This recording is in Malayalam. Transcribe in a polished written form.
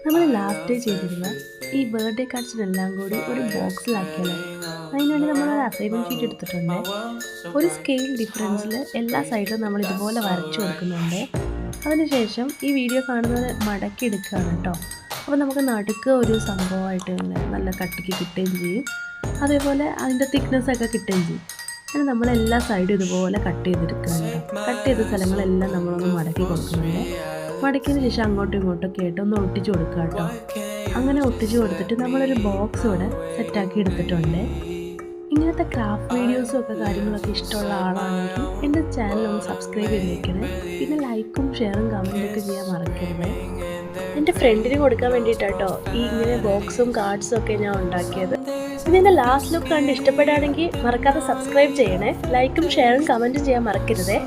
നമ്മൾ ലാസ്റ്റ് ചെയ്തിരുന്ന ഈ ബർത്ത്ഡേ കാർഡ്സിനെല്ലാം കൂടി ഒരു ബോക്സിലാക്കിയാലോ? അതിനുവേണ്ടി നമ്മളൊരു അസൈൻമെൻറ്റ് ഷീറ്റ് എടുത്തിട്ടുണ്ട്. ഒരു സ്കെയിൽ ഡിഫറൻസിൽ എല്ലാ സൈഡിലും നമ്മൾ ഇതുപോലെ വരച്ചു കൊടുക്കുന്നുണ്ട്. അതിനുശേഷം ഈ വീഡിയോ കാണുന്നത് മടക്കി എടുക്കുകയാണ് കേട്ടോ. അപ്പോൾ നമുക്ക് നടുക്ക് ഒരു സംഭവമായിട്ട് ഇങ്ങനെ നല്ല കട്ടിക്ക് കിട്ടുകയും ചെയ്യും. അതേപോലെ അതിൻ്റെ തിക്നെസ്സൊക്കെ കിട്ടുകയും ചെയ്യും. അങ്ങനെ നമ്മളെല്ലാ സൈഡും ഇതുപോലെ കട്ട് ചെയ്തെടുക്കുന്നുണ്ട്. കട്ട് ചെയ്ത സ്ഥലങ്ങളെല്ലാം നമ്മളൊന്ന് മടക്കി കൊടുക്കുന്നുണ്ട്. മടക്കിയതിന് ശേഷം അങ്ങോട്ടും ഇങ്ങോട്ടൊക്കെ ആയിട്ട് ഒന്ന് ഒട്ടിച്ചു കൊടുക്കുക കേട്ടോ. അങ്ങനെ ഒട്ടിച്ചു കൊടുത്തിട്ട് നമ്മളൊരു ബോക്സ് ഇവിടെ സെറ്റാക്കി എടുത്തിട്ടുണ്ട്. ഇങ്ങനത്തെ ക്രാഫ്റ്റ് വീഡിയോസും ഒക്കെ കാര്യങ്ങളൊക്കെ ഇഷ്ടമുള്ള ആളാണെങ്കിൽ എൻ്റെ ചാനൽ ഒന്ന് സബ്സ്ക്രൈബ് ചെയ്ത് വെക്കണേ. പിന്നെ ലൈക്കും ഷെയറും കമൻറ്റൊക്കെ ചെയ്യാൻ മറക്കരുത്. എൻ്റെ ഫ്രണ്ടിന് കൊടുക്കാൻ വേണ്ടിയിട്ടാട്ടോ ഈ ഇങ്ങനെ ബോക്സും കാർഡ്സും ഒക്കെ ഞാൻ ഉണ്ടാക്കിയത്. ഇതിൻ്റെ ലാസ്റ്റ് ലുക്ക് കണ്ട് ഇഷ്ടപ്പെടുകയാണെങ്കിൽ മറക്കാതെ സബ്സ്ക്രൈബ് ചെയ്യണേ. ലൈക്കും ഷെയറും കമൻറ്റും ചെയ്യാൻ മറക്കരുതേ.